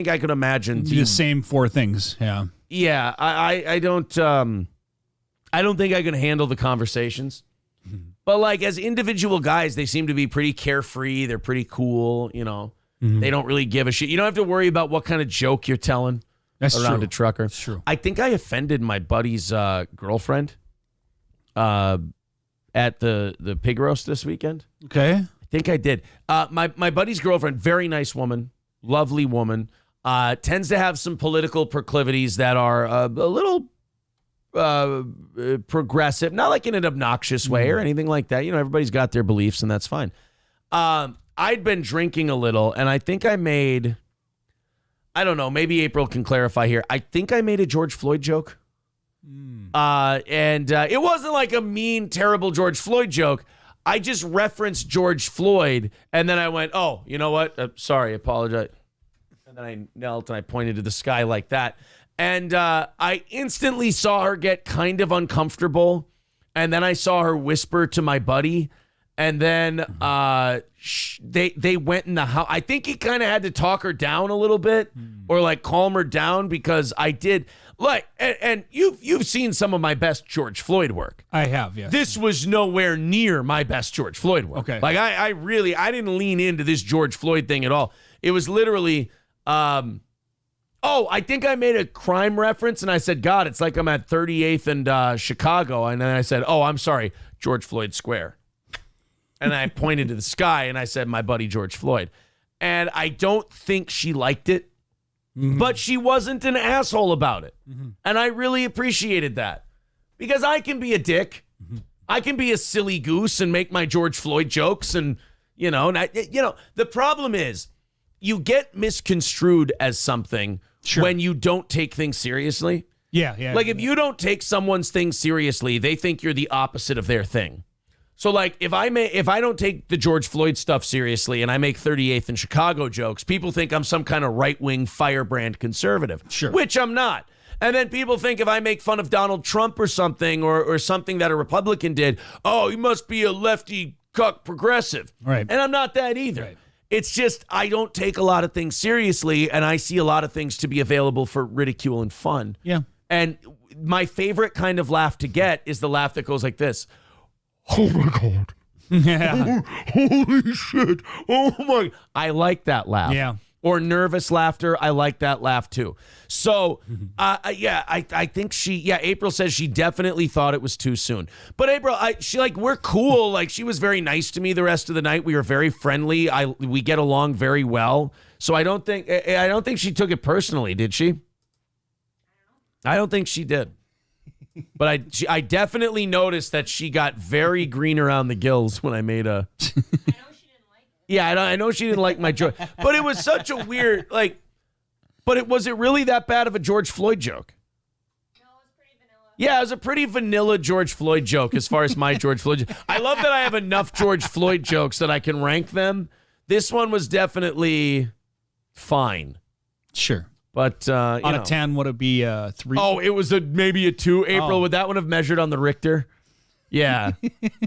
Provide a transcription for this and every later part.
think I could imagine the same four things. Yeah. Yeah, I don't think I can handle the conversations. But like as individual guys, they seem to be pretty carefree. They're pretty cool, you know. They don't really give a shit. You don't have to worry about what kind of joke you're telling around a trucker. That's true. I think I offended my buddy's girlfriend at the pig roast this weekend. Okay. I think I did. My buddy's girlfriend, very nice woman, lovely woman, tends to have some political proclivities that are a little progressive, not like in an obnoxious way or anything like that. You know, everybody's got their beliefs, and that's fine. I'd been drinking a little, and I think I made, I don't know, maybe April can clarify here. I think I made a George Floyd joke. And it wasn't like a mean, terrible George Floyd joke. I just referenced George Floyd, and then I went, oh, you know what? Sorry, apologize. And then I knelt and I pointed to the sky like that. And I instantly saw her get kind of uncomfortable. And then I saw her whisper to my buddy. And then they went in the house. I think he kind of had to talk her down a little bit or like calm her down because I did. Like, and you've seen some of my best George Floyd work. I have, yeah. This was nowhere near my best George Floyd work. Okay. Like I didn't lean into this George Floyd thing at all. It was literally, I think I made a crime reference and I said, God, it's like I'm at 38th and Chicago. And then I said, oh, I'm sorry, George Floyd Square. And I pointed to the sky and I said, my buddy George Floyd. And I don't think she liked it, but she wasn't an asshole about it. And I really appreciated that because I can be a dick. I can be a silly goose and make my George Floyd jokes. And, the problem is you get misconstrued as something when you don't take things seriously. Yeah. Like if you don't take someone's thing seriously, they think you're the opposite of their thing. So like if I don't take the George Floyd stuff seriously and I make 38th and Chicago jokes, people think I'm some kind of right-wing firebrand conservative, which I'm not. And then people think if I make fun of Donald Trump or something or something that a Republican did, oh, he must be a lefty cuck progressive. Right. And I'm not that either. Right. It's just I don't take a lot of things seriously and I see a lot of things to be available for ridicule and fun. Yeah. And my favorite kind of laugh to get is the laugh that goes like this. Oh my God. Yeah. Holy shit. Oh my. I like that laugh. Yeah. Or nervous laughter. I like that laugh too. So, I think April says she definitely thought it was too soon. But April, we're cool. Like she was very nice to me the rest of the night. We were very friendly. We get along very well. So I don't think she took it personally, did she? I don't think she did. But I definitely noticed that she got very green around the gills when I made a. I know she didn't like it. Yeah, I know she didn't like my joke, but it was such a weird was it really that bad of a George Floyd joke? No, it was pretty vanilla. Yeah, it was a pretty vanilla George Floyd joke as far as my George Floyd joke. I love that I have enough George Floyd jokes that I can rank them. This one was definitely fine. Sure. But out of 10, would it be 3? Oh, it was maybe a 2. April, would that one have measured on the Richter? Yeah.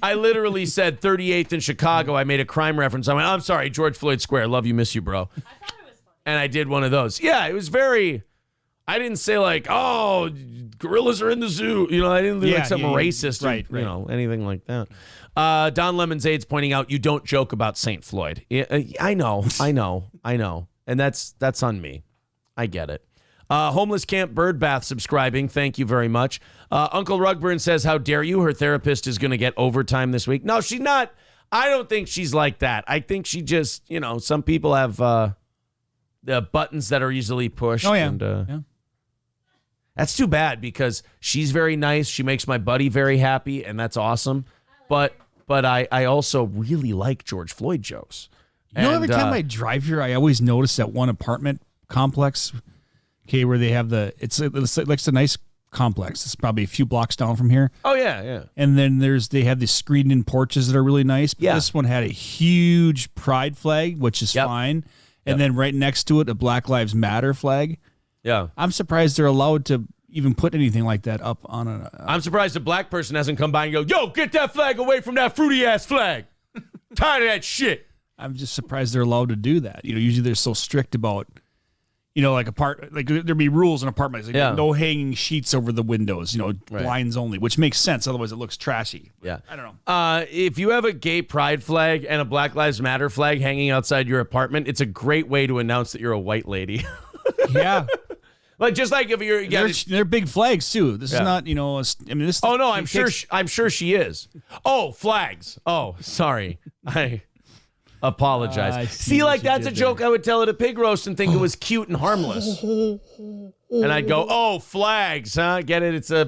I literally said 38th in Chicago. I made a crime reference. I went, I'm sorry, George Floyd Square. Love you, miss you, bro. I thought it was funny. And I did one of those. Yeah, it was very. I didn't say like, oh, gorillas are in the zoo. I didn't do like something racist or anything like that. Don Lemonzade's pointing out you don't joke about St. Floyd. I know. And that's on me. I get it. Homeless Camp Birdbath subscribing. Thank you very much. Uncle Rugburn says, how dare you? Her therapist is going to get overtime this week. No, she's not. I don't think she's like that. I think she just, some people have the buttons that are easily pushed. Oh, yeah. And, that's too bad because she's very nice. She makes my buddy very happy, and that's awesome. But I also really like George Floyd jokes. Every time I drive here, I always notice that one apartment complex, where they have it's a nice complex. It's probably a few blocks down from here. Oh yeah. And then they have these screened-in porches that are really nice. But this one had a huge pride flag, which is fine, and then right next to it, a Black Lives Matter flag. Yeah, I'm surprised they're allowed to even put anything like that up on a. I'm surprised a black person hasn't come by and go, "Yo, get that flag away from that fruity ass flag." Tired of that shit. I'm just surprised they're allowed to do that. Usually they're so strict about. like there'd be rules in apartments. Like Yeah. no hanging sheets over the windows, blinds only, which makes sense. Otherwise it looks trashy. Yeah. I don't know. If you have a gay pride flag and a Black Lives Matter flag hanging outside your apartment, it's a great way to announce that you're a white lady. Yeah. Like just like if you're They're big flags too. This is not, this. Oh no, I'm sure she is. Oh, flags. Oh, sorry. I apologize. I See, see like what you that's a did joke I would tell at a pig roast and think it was cute and harmless. And I'd go, "Oh, flags, huh? Get it? It's a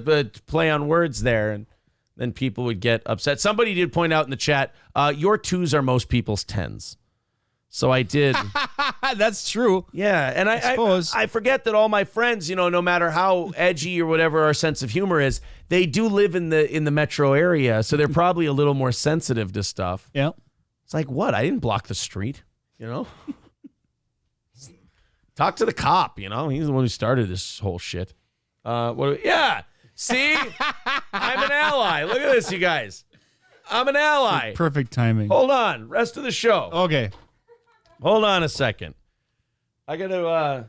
play on words there." And then people would get upset. Somebody did point out in the chat, your 2s are most people's 10s. So I did. That's true. Yeah, and I suppose. I forget that all my friends, no matter how edgy or whatever our sense of humor is, they do live in the metro area, so they're probably a little more sensitive to stuff. Yeah. It's like, what? I didn't block the street, Talk to the cop, He's the one who started this whole shit. Yeah. See? I'm an ally. Look at this, you guys. I'm an ally. Perfect timing. Hold on. Rest of the show. Okay. Hold on a second. I gotta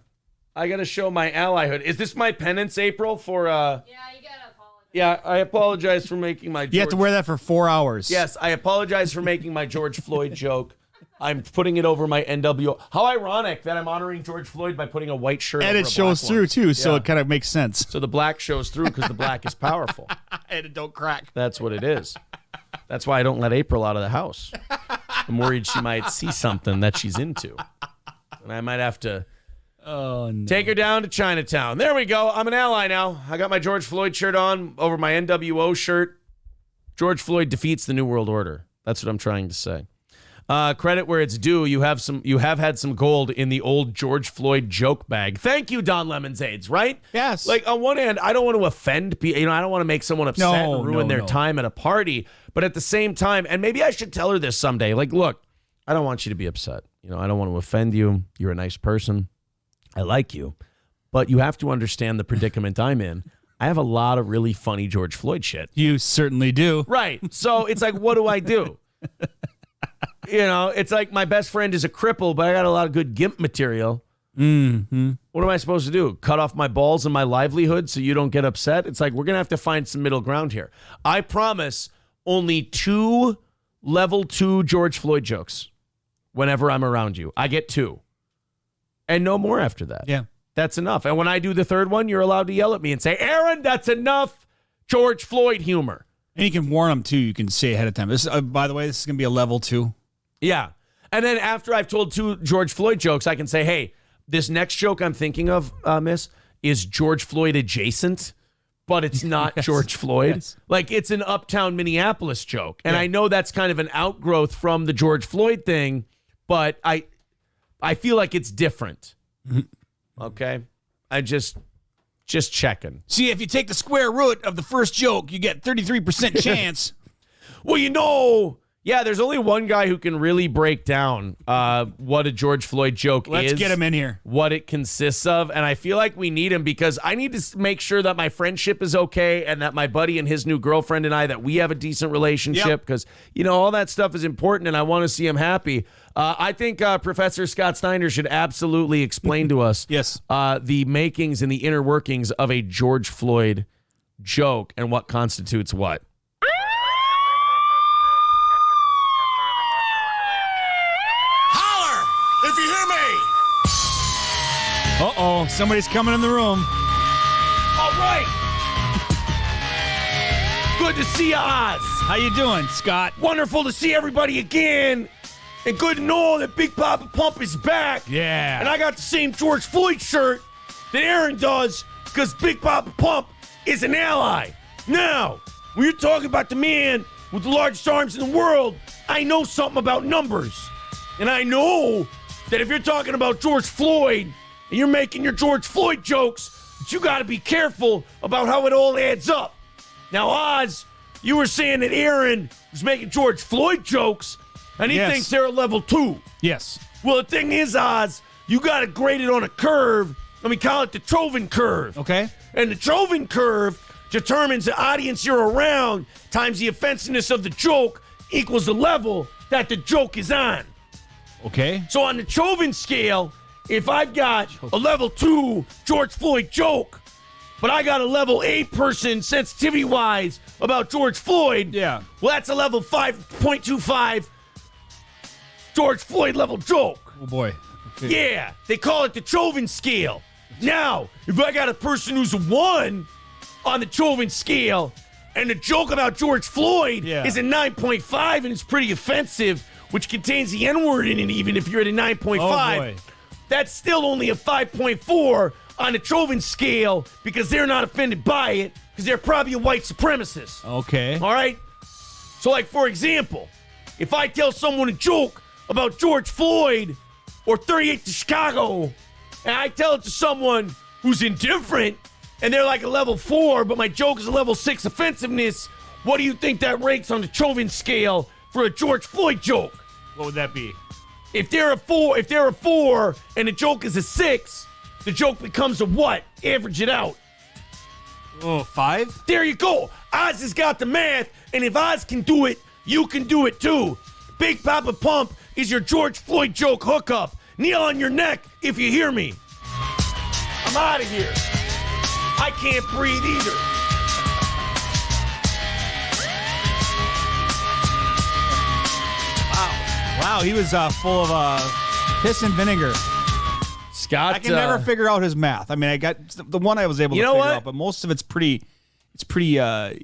show my allyhood. Is this my penance, April, for Yeah, you gotta apologize. Yeah, I apologize for making my You have to wear that for 4 hours. Yes, I apologize for making my George Floyd joke. I'm putting it over my NWO. How ironic that I'm honoring George Floyd by putting a white shirt And over it a shows black through one. too, so Yeah. it kind of makes sense. So the black shows through because the black is powerful. And it don't crack. That's what it is. That's why I don't let April out of the house. I'm worried she might see something that she's into. And I might have to take her down to Chinatown. There we go. I'm an ally now. I got my George Floyd shirt on over my NWO shirt. George Floyd defeats the New World Order. That's what I'm trying to say. Credit where it's due. You have had some gold in the old George Floyd joke bag. Thank you, Don Lemonades, right? Yes. Like on one hand, I don't want to offend people. I don't want to make someone upset and ruin their time at a party. But at the same time, and maybe I should tell her this someday. Like, look, I don't want you to be upset. I don't want to offend you. You're a nice person. I like you. But you have to understand the predicament I'm in. I have a lot of really funny George Floyd shit. You certainly do. Right. So it's like, what do I do? It's like my best friend is a cripple, but I got a lot of good GIMP material. Mm-hmm. What am I supposed to do? Cut off my balls and my livelihood so you don't get upset? It's like, we're going to have to find some middle ground here. I promise only 2 level 2 George Floyd jokes whenever I'm around you. I get 2. And no more after that. Yeah. That's enough. And when I do the third one, you're allowed to yell at me and say, Aaron, that's enough George Floyd humor. And you can warn them too. You can say ahead of time. This, by the way, this is going to be a level 2. Yeah. And then after I've told 2 George Floyd jokes, I can say, hey, this next joke I'm thinking of, miss, is George Floyd adjacent, but it's not George Floyd. Yes. Like, it's an uptown Minneapolis joke. And I know that's kind of an outgrowth from the George Floyd thing, but I feel like it's different. Okay? I just checking. See, if you take the square root of the first joke, you get 33% chance. Well, yeah, there's only one guy who can really break down what a George Floyd joke is. Let's get him in here. What it consists of. And I feel like we need him because I need to make sure that my friendship is okay and that my buddy and his new girlfriend and I, that we have a decent relationship because, all that stuff is important and I want to see him happy. I think Professor Scott Steiner should absolutely explain to us Yes. the makings and the inner workings of a George Floyd joke and what constitutes what. If you hear me! Uh-oh, somebody's coming in the room. All right. Good to see you, Oz. How you doing, Scott? Wonderful to see everybody again. And good to know that Big Papa Pump is back. Yeah. And I got the same George Floyd shirt that Aaron does because Big Papa Pump is an ally. Now, when you're talking about the man with the largest arms in the world, I know something about numbers. And I know that if you're talking about George Floyd and you're making your George Floyd jokes, that you got to be careful about how it all adds up. Now, Oz, you were saying that Aaron was making George Floyd jokes and he thinks they're a level 2. Yes. Well, the thing is, Oz, you got to grade it on a curve, and we call it the Troven curve. Okay. And the Troven curve determines the audience you're around times the offensiveness of the joke equals the level that the joke is on. Okay. So on the Troven scale, if I've got a level 2 George Floyd joke, but I got a level 8 person sensitivity-wise about George Floyd, Yeah. well, that's a level 5.25 George Floyd level joke. Oh, boy. Okay. Yeah, they call it the Chauvin scale. Now, if I got a person who's a 1 on the Chauvin scale, and the joke about George Floyd is a 9.5 and it's pretty offensive, which contains the N-word in it, even if you're at a 9.5, Oh, boy. that's still only a 5.4 on the Chauvin scale because they're not offended by it because they're probably a white supremacist. Okay. All right? So, like, for example, if I tell someone a joke about George Floyd or 38 to Chicago, and I tell it to someone who's indifferent, and they're like a level 4, but my joke is a level 6 offensiveness, what do you think that ranks on the Chauvin scale for a George Floyd joke? What would that be? If they're a 4 and the joke is a 6, the joke becomes a what? Average it out. Oh, 5? There you go. Oz has got the math, and if Oz can do it, you can do it too. Big Papa Pump is your George Floyd joke hookup. Kneel on your neck if you hear me. I'm out of here. I can't breathe either. Wow, he was full of piss and vinegar. Scott, I can never figure out his math. I mean, I got the one I was able to figure out, but most of it's pretty. It's pretty.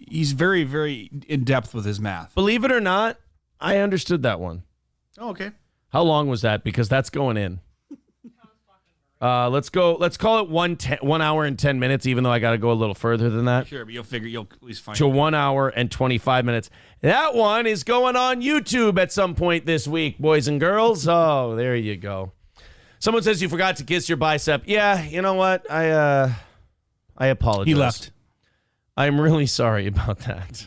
He's very, very in depth with his math. believe it or not, I understood that one. Oh, okay. How long was that? Because that's going in. Let's go. Let's call it 1 hour and 10 minutes, even though I got to go a little further than that. Sure, but you'll at least find To it. 1 hour and 25 minutes. That one is going on YouTube at some point this week, boys and girls. Oh, there you go. Someone says you forgot to kiss your bicep. Yeah, you know what? I apologize. He left. I'm really sorry about that.